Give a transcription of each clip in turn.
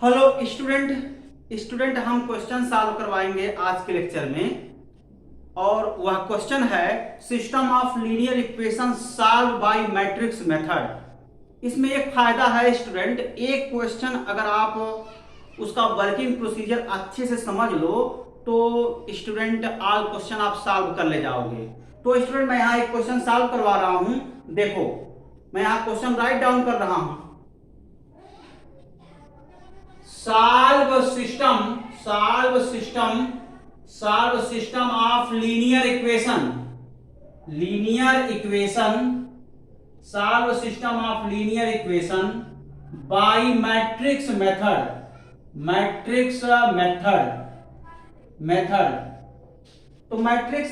Hello student हम question solve करवाएंगे आज के लेक्चर में। और वह क्वेश्चन है system of linear equation solve by matrix method. इसमें एक फायदा है स्टूडेंट, एक क्वेश्चन अगर आप उसका वर्किंग प्रोसीजर अच्छे से समझ लो तो स्टूडेंट ऑल क्वेश्चन आप सॉल्व कर ले जाओगे। तो स्टूडेंट मैं यहाँ एक क्वेश्चन सॉल्व करवा रहा हूं। देखो मैं यहाँ क्वेश्चन राइट डाउन कर रहा हूं। solve system of linear equation solve system of linear equation by matrix method। तो मैट्रिक्स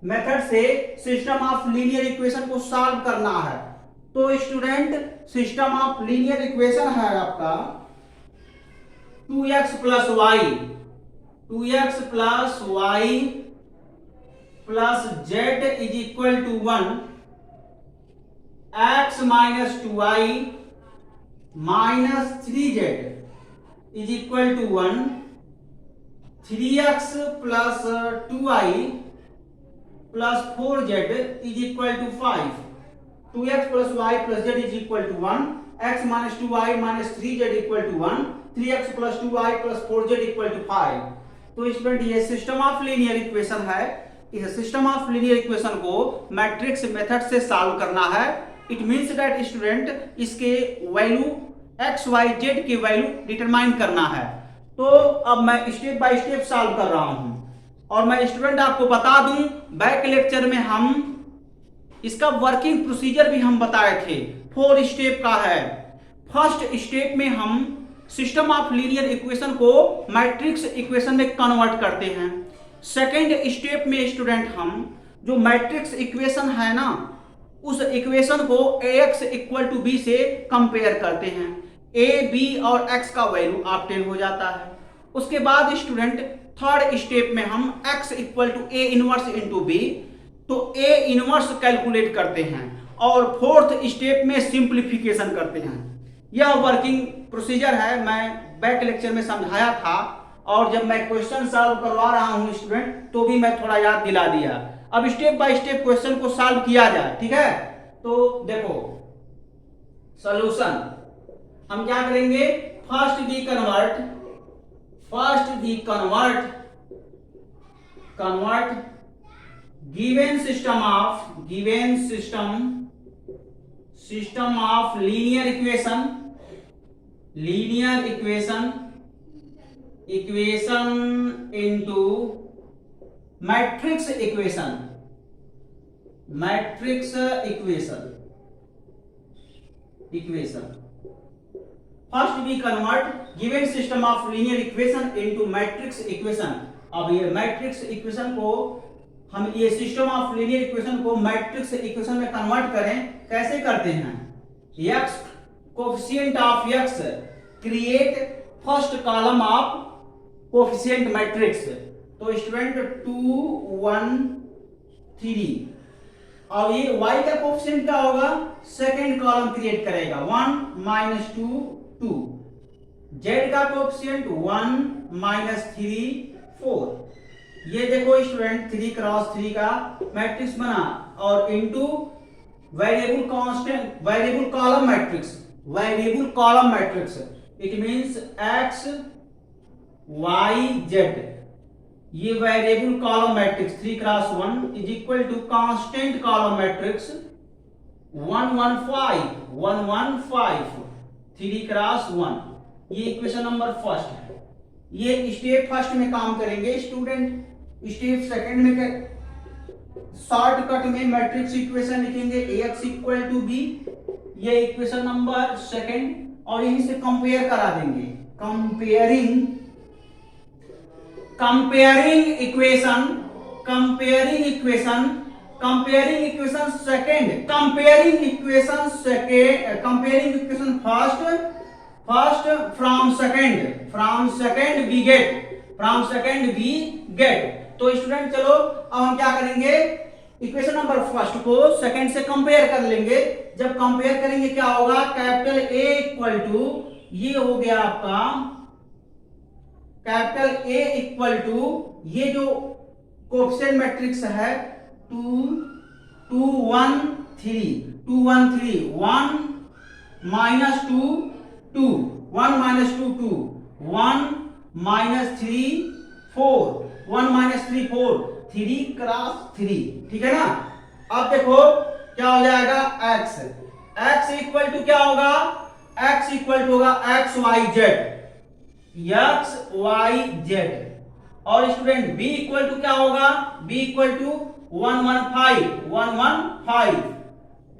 मेथड से सिस्टम ऑफ लीनियर इक्वेशन को सॉल्व करना है। तो student system of linear equation है आपका 2x plus y plus z is equal to 1, x minus 2y minus 3z is equal to 1, 3x plus 2y plus 4z is equal to 5, 2x plus y plus z is equal to 1, x minus 2y minus 3z equal to 1, 3x plus 2y plus 4z equal to 5। तो student ये system of linear equation है। इस system of linear equation को matrix method से solve करना है। It means that student इसके value x y z की वैल्यू डिटरमाइन करना है। तो अब मैं स्टेप बाय स्टेप सॉल्व कर रहा हूं। और मैं स्टूडेंट आपको बता दूं बैक लेक्चर में हम इसका वर्किंग प्रोसीजर भी हम बताए थे। 4 स्टेप का है। फर्स्ट स्टेप में हम सिस्टम ऑफ लीनियर इक्वेशन को मैट्रिक्स इक्वेशन में कन्वर्ट करते हैं। सेकेंड स्टेप में स्टूडेंट हम जो मैट्रिक्स इक्वेशन है ना उस इक्वेशन को ax इक्वल टू बी से कंपेयर करते हैं। a b और x का वैल्यू ऑब्टेन हो जाता है। उसके बाद स्टूडेंट थर्ड स्टेप में हम x equal to a inverse into B तो a इनवर्स कैलकुलेट करते हैं। और फोर्थ स्टेप में सिंप्लीफिकेशन करते हैं। यह वर्किंग प्रोसीजर है, मैं बैक लेक्चर में समझाया था। और जब मैं क्वेश्चन सॉल्व करवा रहा हूं स्टूडेंट तो भी मैं थोड़ा याद दिला दिया। अब स्टेप बाय स्टेप क्वेश्चन को सॉल्व किया जाए, ठीक है। तो देखो सॉल्यूशन हम क्या करेंगे, first we convert given system of linear equation into matrix equation. First we convert given system of linear equation into matrix equation. अब ये मैट्रिक्स इक्वेशन को हम ये सिस्टम ऑफ लीनियर इक्वेशन को मैट्रिक्स इक्वेशन में कन्वर्ट करें, कैसे करते हैं। x coefficient of x create first column of coefficient matrix. तो स्टूडेंट 2 1 3 और ये y का कोएफिशिएंट क्या होगा, सेकंड कॉलम क्रिएट करेगा 1 -2 2, z का कोएफिशिएंट 1 -3 4। ये देखो स्टूडेंट 3 क्रॉस 3 का मैट्रिक्स बना और into variable column matrix. It means x y z। ये variable column matrix 3 cross 1 is equal to constant column matrix 1 1 5 1 1 5 3 cross 1। ये इक्वेशन नंबर फर्स्ट है। ये स्टेप फर्स्ट में काम करेंगे स्टूडेंट। स्टेप सेकंड में शॉर्टकट में मैट्रिक्स इक्वेशन लिखेंगे ax इक्वल टू बी, ये इक्वेशन नंबर सेकंड। और यहीं से कंपेयर करा देंगे, comparing equation first from second we get. तो स्टूडेंट चलो अब हम क्या करेंगे, इक्वेशन नंबर फर्स्ट को सेकंड से कंपेयर कर लेंगे। जब कंपेयर करेंगे क्या होगा, कैपिटल ए इक्वल टू ये हो गया आपका कैपिटल ए इक्वल टू ये जो कोएफिशिएंट मैट्रिक्स है 2 2 1 3 2 1 3 1 minus 2 2 1 minus 2 2 1 minus 3 4 1 minus 3 4 3 cross 3, ठीक है ना। अब देखो क्या हो जाएगा x x इक्वल टू क्या होगा, x इक्वल टू होगा x y z और स्टूडेंट b इक्वल टू क्या होगा, b इक्वल टू 115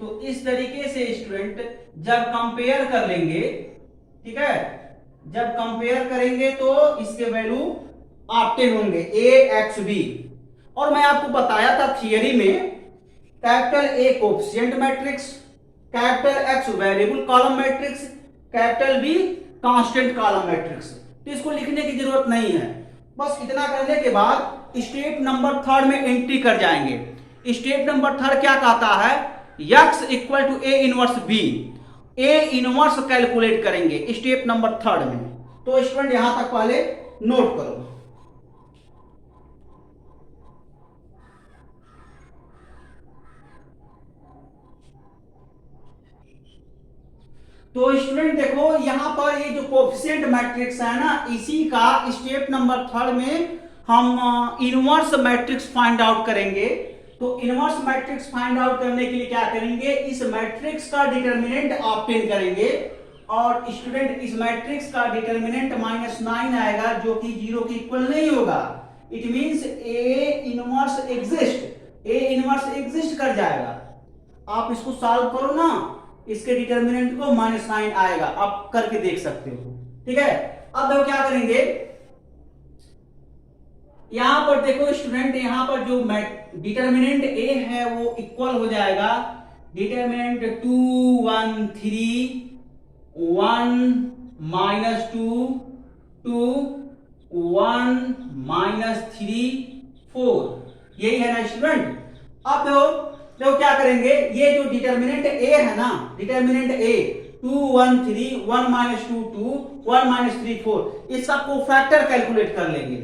तो इस तरीके से स्टूडेंट जब कंपेयर कर लेंगे, ठीक है, जब कंपेयर करेंगे तो इसके वैल्यू ऑप्टेन होंगे a x b। और मैं आपको बताया था थियरी में capital A coefficient matrix, capital x variable column matrix, capital be constant column matrix. तो इसको लिखने की जरूरत नहीं है, बस इतना करने के बाद स्टेप नंबर 3 में एंट्री कर जाएंगे। स्टेप नंबर 3 क्या कहता है, x equal to A inverse B, A inverse calculate करेंगे स्टेप नंबर 3 में। तो स्टूडेंट यहां तक पहले नोट करो। तो स्टूडेंट देखो यहां पर ये जो कोएफिशिएंट मैट्रिक्स है ना, इसी का स्टेप नंबर 3 में हम इनवर्स मैट्रिक्स फाइंड आउट करेंगे। तो इनवर्स मैट्रिक्स फाइंड आउट करने के लिए क्या करेंगे, इस मैट्रिक्स का डिटरमिनेंट ऑब्टेन करेंगे और स्टूडेंट इस मैट्रिक्स का डिटरमिनेंट -9 आएगा जो कि 0 के इक्वल नहीं होगा। It means A inverse exist कर जाएगा। आप इसको सॉल्व करो ना, इसके डिटरमिनेंट को -9 आएगा, आप करके देख सकते हो, ठीक है। अब देखो क्या करेंगे, यहां पर देखो स्टूडेंट, यहां पर जो डिटरमिनेंट ए है वो इक्वल हो जाएगा डिटरमिनेंट 2 1 3 1 -2 2 1 -3 4, यही है ना स्टूडेंट। अब देखो क्या करेंगे, ये जो डिटरमिनेंट ए है ना, डिटरमिनेंट ए 2 1 3 1 -2 2 1 -3 4, इसका कोफैक्टर कैलकुलेट कर लेंगे।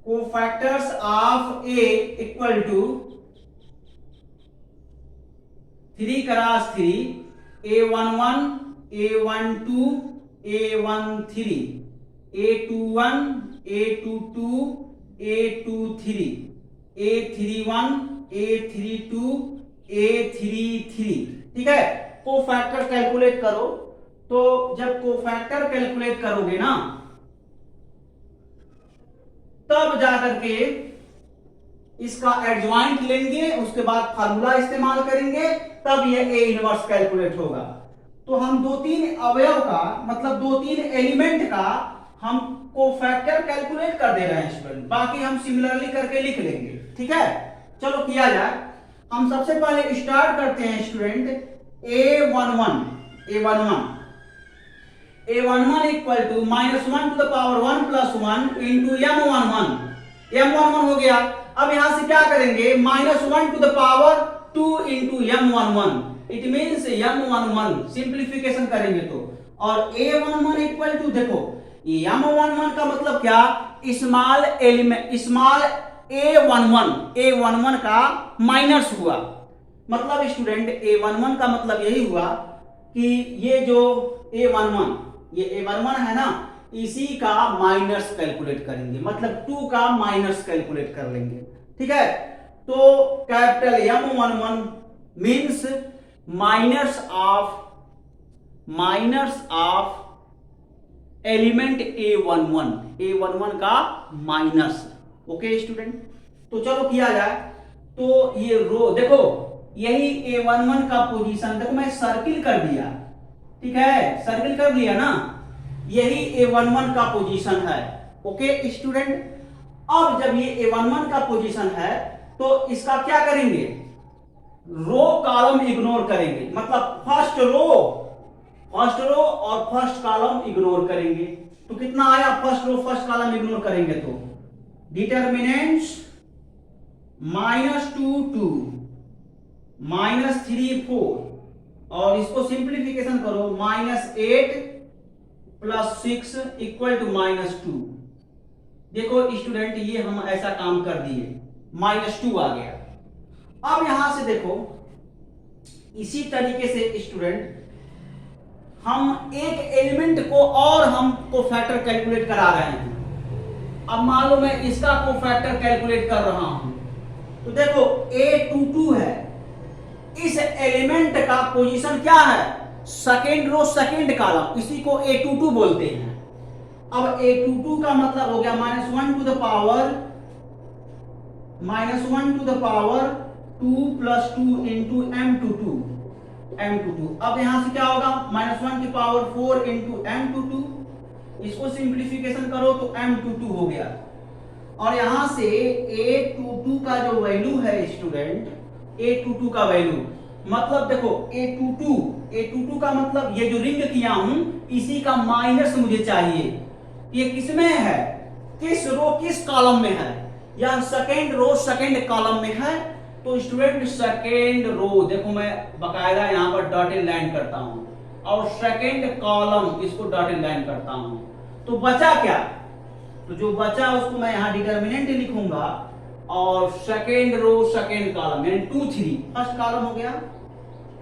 Cofactors of A equal to 3 cross 3 a11 a12 a13 a21 a22 a23 a31 a32 a33, ठीक है। कोफैक्टर कैलकुलेट करो। तो जब कोफैक्टर कैलकुलेट करोगे ना, तब जाकर के इसका एडजॉइंट लेंगे, उसके बाद फार्मूला इस्तेमाल करेंगे, तब ये ए इनवर्स कैलकुलेट होगा। तो हम 2-3 अवयव का मतलब 2-3 एलिमेंट का हम कोफैक्टर कैलकुलेट कर दे रहे हैं स्टूडेंट, बाकी हम सिमिलरली करके लिख लेंगे, ठीक है। चलो किया जाए। हम सबसे पहले स्टार्ट करते हैं student a11 equal to -1 to the power 1 plus 1 into m11 हो गया। अब यहां से क्या करेंगे, -1 to the power 2 into m11, it means m11 simplification करेंगे तो, और a11 इक्वल टू देखो m11 का मतलब क्या, स्मॉल एलिमेंट स्मॉल a11 का माइनस हुआ। मतलब स्टूडेंट a11 का मतलब यही हुआ कि ये जो a11 है ना, इसी का माइनस कैलकुलेट करेंगे, मतलब 2 का माइनस कैलकुलेट कर लेंगे, ठीक है। तो capital M11 means minus of element A11 का माइनस, ओके स्टूडेंट। तो चलो किया जाए। तो ये रो देखो, यही A11 का पोजीशन, देखो मैं सर्किल कर दिया, ठीक है, सर्किल कर लिया ना, यही A11 का पोजीशन है, ओके स्टूडेंट। अब जब ये A11 का पोजीशन है तो इसका क्या करेंगे, रो कॉलम इग्नोर करेंगे, मतलब फर्स्ट रो और फर्स्ट कॉलम इग्नोर करेंगे। तो कितना आया, first row first column ignore करेंगे तो डिटरमिनेंट्स -2 2 -3 4, और इसको सिंप्लीफिकेशन करो -8 प्लस 6 इक्वल टू -2। देखो स्टूडेंट, ये हम ऐसा काम कर दिए, -2 आ गया। अब यहां से देखो, इसी तरीके से स्टूडेंट हम एक एलिमेंट को और हम कोफैक्टर कैलकुलेट करा रहे हैं। अब मान लो मैं इसका कोफैक्टर कैलकुलेट कर रहा हूं, तो देखो A22 है, इस एलिमेंट का पोजीशन क्या है, सेकेंड रो सेकेंड कॉलम, इसी को A22 बोलते हैं। अब A22 का मतलब हो गया -1 to the power 2 plus 2 into M22। अब यहां से क्या होगा, -1 की पावर 4 इंटू M22, इसको सिंप्लीफिकेशन करो तो M22 हो गया। और यहां से A22 का जो वैल्यू है स्टूडेंट, A22 का वैल्यू मतलब देखो A22 का मतलब ये जो रिंग किया हूं इसी का माइनस मुझे चाहिए। ये किसमें है, किस रो किस कॉलम में है, या सेकेंड रो सेकेंड कॉलम में है। तो स्टूडेंट सेकेंड रो, देखो मैं बकायदा यहां पर डॉटेड लाइन करता हूं, और सेकेंड कॉलम इसको डॉटेड लाइन करता हूं। तो बचा क्या, तो जो बचा उसको मैं यहां डिटर्मिनेंट लिखूंगा, और सेकेंड रो सेकेंड कॉलम यानी 2 3 फर्स्ट कॉलम हो गया,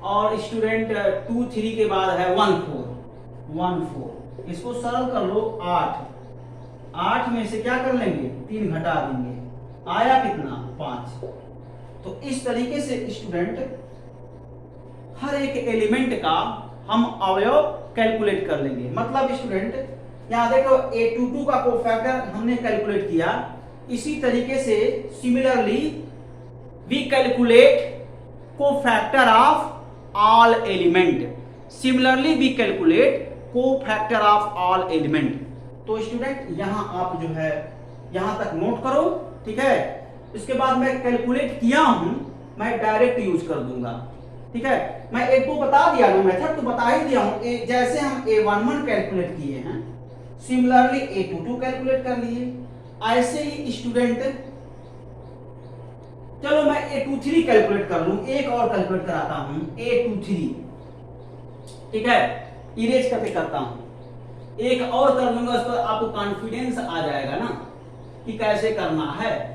और स्टूडेंट 2 3 के बाद है 1 4। इसको सरल कर लो, 8 में से क्या कर लेंगे, 3 घटा देंगे, आया कितना, 5। तो इस तरीके से स्टूडेंट हर एक एलिमेंट का हम अवयव कैलकुलेट कर लेंगे। मतलब स्टूडेंट यहां देखो A22 का कोफैक्टर हमने कैलकुलेट किया, इसी तरीके से similarly we calculate cofactor of all element. Similarly we calculate cofactor of all element. तो स्टूडेंट यहां आप जो है यहां तक नोट करो, ठीक है। इसके बाद मैं कैलकुलेट किया हूं, मैं डायरेक्ट यूज कर दूंगा, ठीक है। मैं एक को बता दिया ना, मेथड तो बता ही दिया हूं। जैसे हम A11 कैलकुलेट किए हैं, सिमिलरली A22 कैलकुलेट कर लिए। ऐसे ही स्टूडेंट चलो मैं A23 कैलकुलेट कर लूं, एक और कैलकुलेट कराता हूं A23, ठीक है। इरेज करके करता हूं, एक और कर लूंगा, उस पर आपको कॉन्फिडेंस आ जाएगा ना कि कैसे करना है,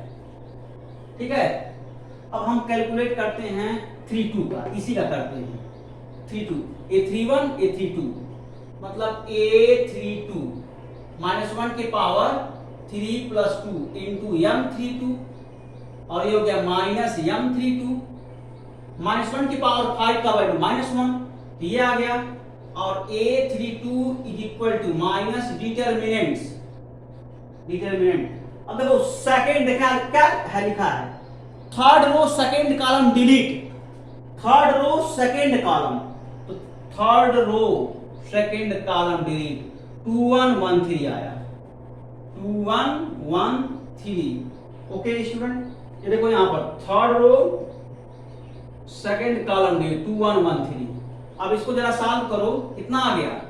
ठीक है। अब हम कैलकुलेट करते हैं 32 का, इसी का करते हैं 32, A31 A32 मतलब A32 -1 की पावर 3 प्लस 2 इंटू M32, और ये हो गया -M32, -1 की पावर 5 का वैल्यू -1, तो ये आ गया। और A32 is equal to minus determinant. अब देखो सेकेंड देखा क्या है, लिखा है third row second column delete, third row second column, तो third row second column delete, 2113 आया, 2113। ओके स्टूडेंट, ये देखो यहां पर third row second column delete 2113। अब इसको जरा सॉल्व करो, कितना आ गया,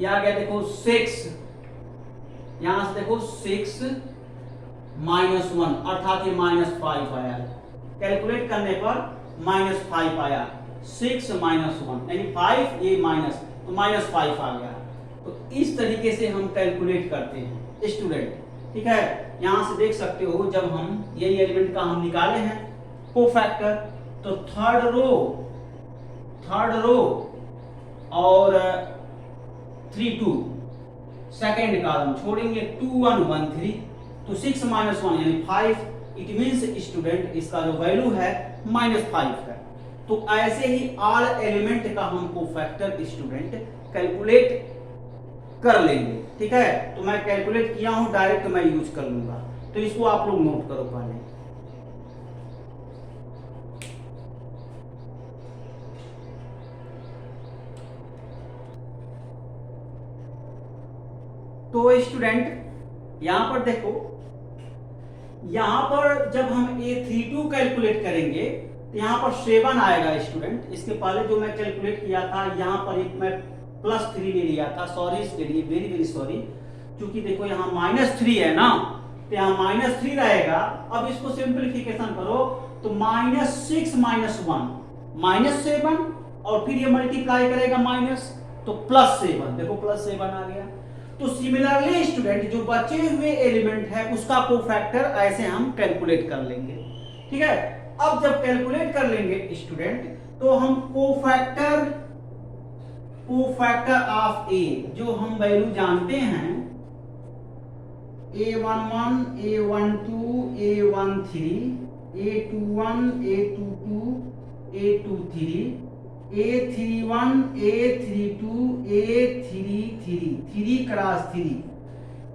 ये आ गया देखो 6, यहां से देखो 6 -1 अर्थात ये -5 आया, कैलकुलेट करने पर -5 आया, 6 -1 यानी 5, ये माइनस, तो -5 आ गया। तो इस तरीके से हम कैलकुलेट करते हैं स्टूडेंट, ठीक है। यहां से देख सकते हो जब हम यही एलिमेंट का हम निकाले हैं कोफैक्टर, तो थर्ड रो और 32 सेकेंड कॉलम छोड़ेंगे, 2113, तो 6 -1 यानी 5, इट मींस स्टूडेंट इसका जो वैल्यू है -5 है। तो ऐसे ही ऑल एलिमेंट का हम कोफैक्टर स्टूडेंट कैलकुलेट कर लेंगे, ठीक है। तो मैं कैलकुलेट किया हूं, डायरेक्ट मैं यूज कर लूंगा, तो इसको आप लोग नोट करो पहले। तो स्टूडेंट यहां पर देखो, यहां पर जब हम A32 कैलकुलेट करेंगे तो यहां पर 7 आएगा स्टूडेंट। इसके पहले जो मैं कैलकुलेट किया था यहां पर एक मैं +3 ले लिया था, सॉरी इसके लिए, वेरी वेरी सॉरी, क्योंकि देखो यहां -3 है ना, तो यहां -3 रहेगा। अब इसको सिंपलीफिकेशन करो तो -6 -1 -7, और फिर ये मल्टीप्लाई करेगा माइनस, तो +7, देखो +7 आ गया। तो सिमिलरली स्टूडेंट जो बचे हुए एलिमेंट है उसका कोफैक्टर ऐसे हम कैलकुलेट कर लेंगे। ठीक है, अब जब कैलकुलेट कर लेंगे स्टूडेंट तो हम कोफैक्टर ऑफ ए जो हम वैल्यू जानते हैं a11 a12 a13 a21 a22 a23 a31 a32 a33 3 cross 3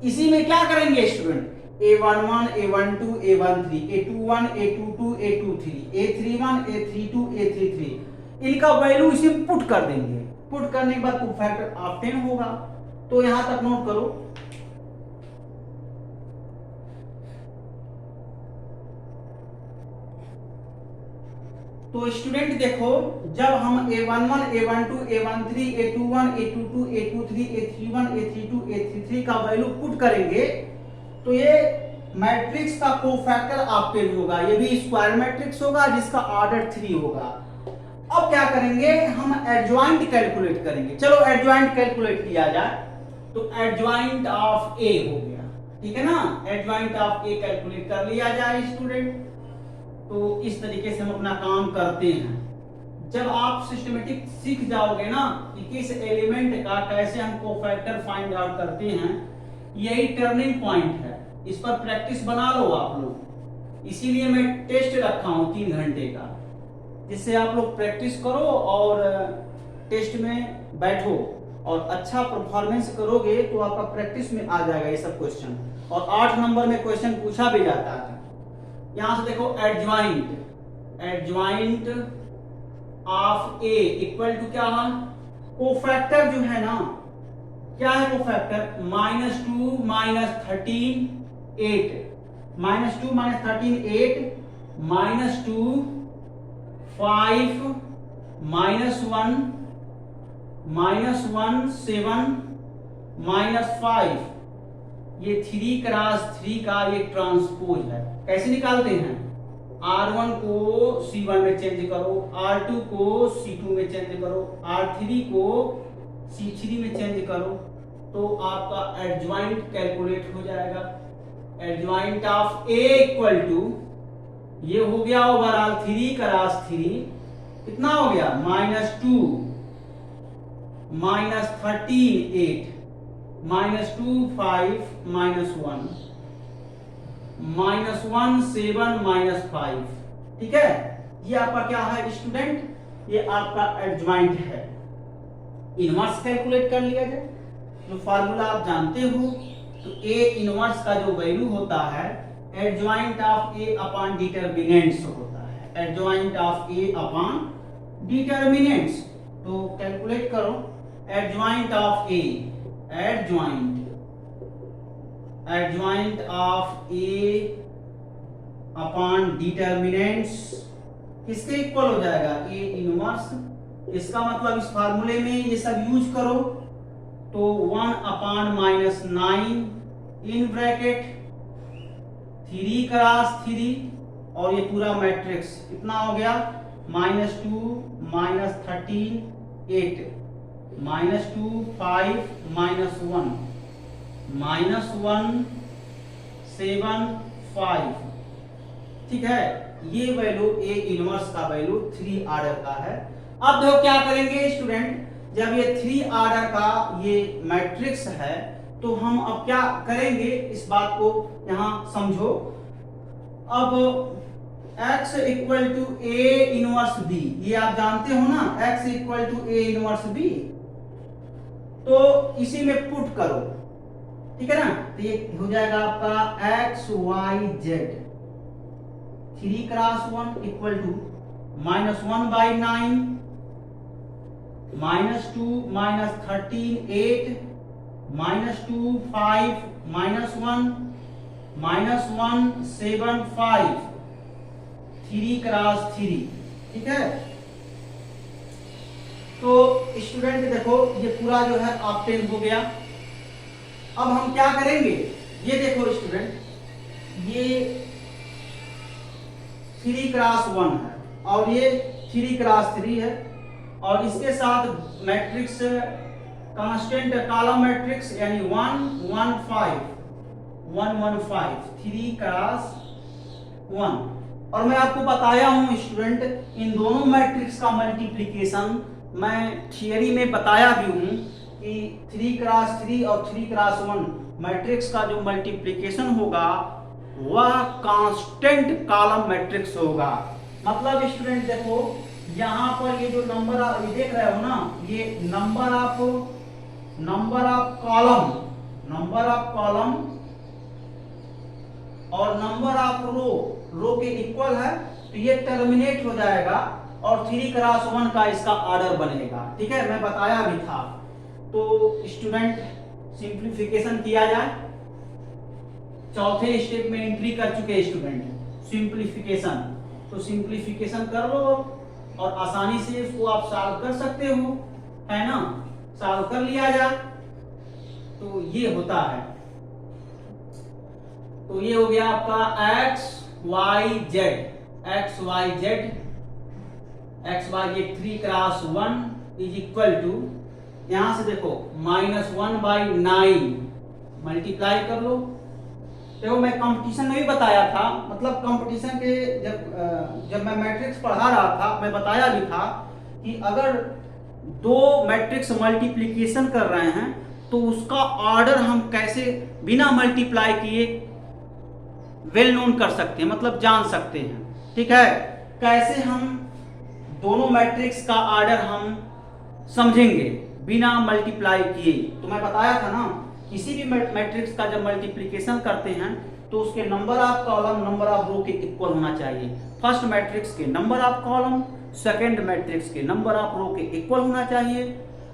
इसी में क्या करेंगे student a11 a12 a13 a21 a22 a23 a31 a32 a33 इनका वैल्यू इसे पुट कर देंगे। पुट करने के बाद कोफैक्टर ऑफ 10 होगा। तो यहां तक नोट करो। तो स्टूडेंट देखो जब हम a11 a12 a13 a21 a22 a23 a31 a32 a33 का वैल्यू पुट करेंगे तो ये मैट्रिक्स का कोफैक्टर ऑफ 10 होगा। ये भी स्क्वायर मैट्रिक्स होगा जिसका ऑर्डर 3 होगा। अब क्या करेंगे हम एडजॉइंट कैलकुलेट करेंगे। चलो एडजॉइंट कैलकुलेट किया जाए तो एडजॉइंट ऑफ ए हो गया। ठीक है ना, एडजॉइंट ऑफ ए कैलकुलेट कर लिया जाए स्टूडेंट। तो इस तरीके से हम अपना काम करते हैं। जब आप सिस्टमेटिक सीख जाओगे ना कि किस एलिमेंट का कैसे हम कोफैक्टर फाइंड आउट करते हैं, यही टर्निंग पॉइंट है। इस पर प्रैक्टिस बना लो आप लोग। इसीलिए मैं टेस्ट रखा हूं 3 घंटे का, जिससे आप लोग प्रैक्टिस करो और टेस्ट में बैठो और अच्छा परफॉर्मेंस करोगे तो आपका प्रैक्टिस में आ जाएगा ये सब क्वेश्चन। और 8 नंबर में क्वेश्चन पूछा भी जाता है। यहां से देखो adjoint of A equal to क्या है, कोफैक्टर जो है ना, क्या है कोफैक्टर, -2 -13 8 -2 -13 8 -2 5 -1 7 -5। ये 3 क्रॉस 3 का ये ट्रांसपोज है। कैसे निकालते हैं, R1 को C1 में चेंज करो, R2 को C2 में चेंज करो, R3 को C3 में चेंज करो तो आपका एडजॉइंट कैलकुलेट हो जाएगा। Adjoint of A equal to ये हो गया ओवरऑल 3 क्रॉस 3 कितना हो गया, -2 -13 8 -2 5 -1 -1 7 -5। ठीक है, ये आपका क्या है स्टूडेंट, ये आपका एडजॉइंट है। इनवर्स कैलकुलेट कर लिया जाए। जो फार्मूला आप जानते हो तो ए इनवर्स का जो वैल्यू होता है adjoint of A upon determinants होता है। Adjoint of A upon determinants. तो कैलकुलेट करो adjoint of A, adjoint of A upon determinants किसके इक्वल हो जाएगा, ए इनवर्स। इसका मतलब इस फार्मूले में ये सब यूज करो तो 1 अपॉन -9 इन ब्रैकेट 3 क्रॉस 3 और ये पूरा मैट्रिक्स कितना हो गया, -2 -13 8 -2 5 -1 -1 7 5। ठीक है, ये वैल्यू ए इनवर्स का वैल्यू 3 ऑर्डर का है। अब देखो क्या करेंगे स्टूडेंट, जब ये 3 ऑर्डर का ये मैट्रिक्स है तो हम अब क्या करेंगे इस बात को यहां समझो। अब x equal to A inverse B, ये आप जानते हो ना, x equal to A inverse B. तो इसी में पुट करो। ठीक है ना, तो ये हो जाएगा आपका x y z 3 cross 1 equal to -1/9 -2 -13 8 -2 5 -1 7 5 3 cross 3। ठीक है, तो स्टूडेंट देखो ये पूरा जो है ऑप्टेन हो गया। अब हम क्या करेंगे, ये देखो स्टूडेंट ये 3 क्रॉस 1 है और ये 3 क्रॉस 3 है और इसके साथ मैट्रिक्स कांस्टेंट कॉलम मैट्रिक्स यानी 1 1 5 1 1 5 3 क्रॉस 1। और मैं आपको बताया हूं स्टूडेंट, इन दोनों मैट्रिक्स का मल्टीप्लिकेशन मैं थियरी में बताया भी हूं कि 3 क्रॉस 3 और 3 क्रॉस 1 मैट्रिक्स का जो मल्टीप्लिकेशन होगा वह कांस्टेंट कॉलम मैट्रिक्स होगा। मतलब स्टूडेंट देखो, यहाँ पर ये जो नंबर आप ये देख रहे हो ना, ये नंबर ऑफ कॉलम और नंबर ऑफ रो के इक्वल है, तो ये टर्मिनेट हो जाएगा और 3 क्रॉस 1 का इसका ऑर्डर बनेगा। ठीक है, मैं बताया भी था। तो स्टूडेंट सिंप्लीफिकेशन किया जाए, चौथे स्टेप में एंट्री कर चुके स्टूडेंट सिंप्लीफिकेशन, तो सिंप्लीफिकेशन कर लो और आसानी से इसको आप सॉल्व कर सकते हो, है ना। सॉल्व कर लिया जाए तो ये होता है। तो ये हो गया आपका x y z 3 cross 1 is equal to, यहां से देखो -1/9 मल्टीप्लाई कर लो। देखो मैं कंपटीशन में भी बताया था, मतलब कंपटीशन के जब मैं मैट्रिक्स पढ़ा रहा था मैं बताया भी था कि अगर दो मैट्रिक्स मल्टीप्लिकेशन कर रहे हैं तो उसका ऑर्डर हम कैसे बिना मल्टीप्लाई किए वेल नोन कर सकते हैं, मतलब जान सकते हैं। ठीक है, कैसे हम दोनों मैट्रिक्स का ऑर्डर हम समझेंगे बिना मल्टीप्लाई किए। तो मैं बताया था ना, किसी भी मैट्रिक्स का जब मल्टीप्लिकेशन करते हैं तो उसके number of column number of row के इक्वल होना चाहिए। फर्स्ट मैट्रिक्स के number of column second matrix के नंबर ऑफ रो के इक्वल होना चाहिए।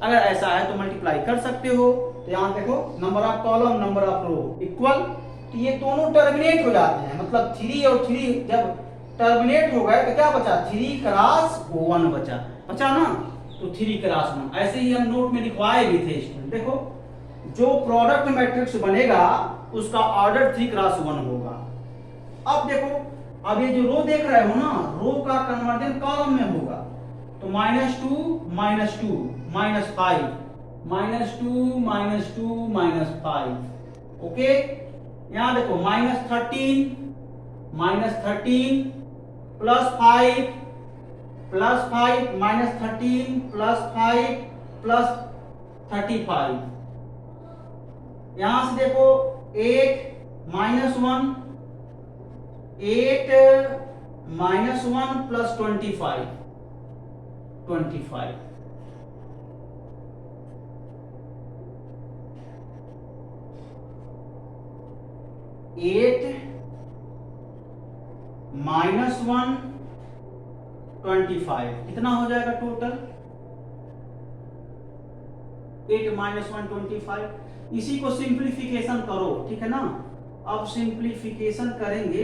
अगर ऐसा है तो मल्टीप्लाई कर सकते हो। तो यहाँ देखो number of column number of row equal, तो ये दोनों टर्मिनेट हो जाते हैं, मतलब 3 और 3 जब टर्मिनेट हो गए तो क्या बचा, 3 क्रॉस 1 बचा ना, तो 3 क्रॉस 1। ऐसे ही हम नोट में लिखवाए भी थे स्टूडेंट। देखो जो प्रोडक्ट मैट्रिक्स बनेगा उसका ऑर्डर 3 क्रॉस 1 होगा। अब देखो, अब ये जो रो देख रहे हो ना, रो का कन्वर्जन कॉलम में होगा, तो -2 -2 -5 -2 -5। ओके, यहां देखो -13 +5 -13 +5 +35। यहां से देखो 8 -1 +25 25। -1 25 कितना हो जाएगा टोटल, 8 -1 25। इसी को सिंप्लीफिकेशन करो, ठीक है ना। अब सिंप्लीफिकेशन करेंगे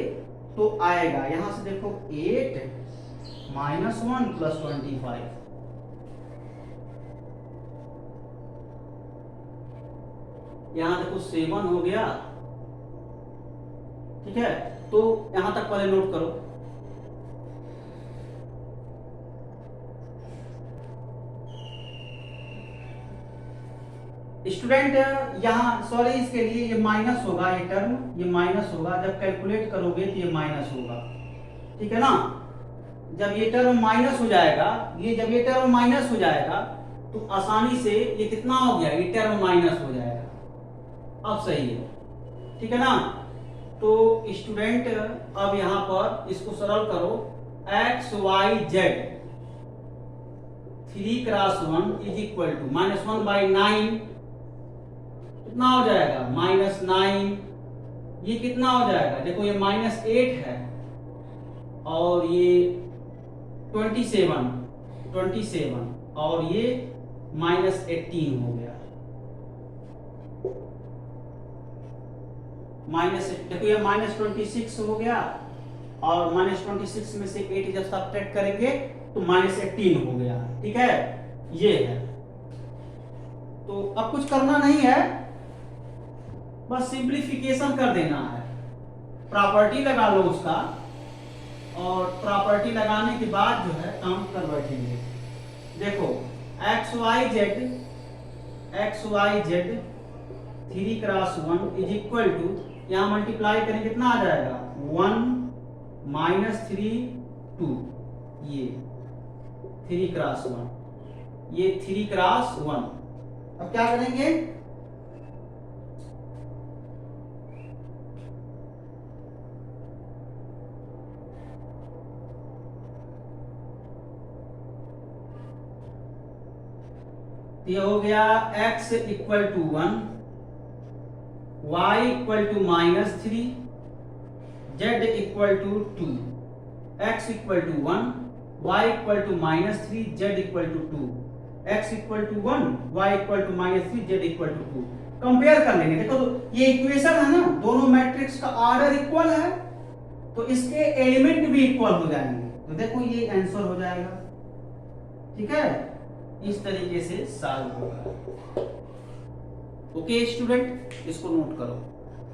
तो आएगा, यहां से देखो 8 -1 +25, यहां देखो 7 हो गया। ठीक है, तो यहां तक पहले नोट करो। स्टूडेंट यहाँ सॉरी, इसके लिए ये माइनस होगा, ये टर्म ये माइनस होगा, जब कैलकुलेट करोगे तो ये माइनस होगा। ठीक है ना, जब ये टर्म माइनस हो जाएगा, जब ये टर्म माइनस हो जाएगा तो आसानी से ये कितना हो गया, ये टर्म माइनस हो जाएगा। अब सही है, ठीक है ना। तो स्टूडेंट अब यहाँ पर इसको सरल करो, x y z 3 cross 1 is equal to -1/9 कितना हो जाएगा, -9। ये कितना हो जाएगा, देखो ये -8 है और ये 27 और ये -18 हो गया। देखो ये -26 हो गया और -26 में से 8 जब सब्ट्रैक्ट करेंगे तो -18 हो गया। ठीक है, ये है। तो अब कुछ करना नहीं है, बस सिंप्लीफिकेशन कर देना है, प्रॉपर्टी लगा लो उसका, और प्रॉपर्टी लगाने के बाद जो है काम कर बैठेंगे। देखो x y z X Y Z 3 cross 1 is equal to, यहाँ मल्टीप्लाई करें कितना आ जाएगा 1 माइनस 3 2, ये 3 क्रॉस 1, ये 3 क्रॉस 1। अब क्या करेंगे, ये हो गया x equal to 1, y equal to -3, z equal to 2, x equal to 1, y equal to -3, z equal to 2, x equal to 1, y equal to -3, z equal to 2। Compare कर लेंगे। देखो तो ये इक्वेशन है ना, दोनों मैट्रिक्स का ऑर्डर इक्वल है तो इसके एलिमेंट भी इक्वल हो जाएंगे, तो देखो ये आंसर हो जाएगा। ठीक है, इस तरीके से सॉल्व होगा। ओके स्टूडेंट, इसको नोट करो।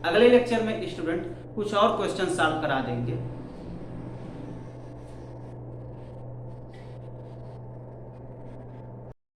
अगले लेक्चर में स्टूडेंट कुछ और क्वेश्चन सॉल्व करा देंगे।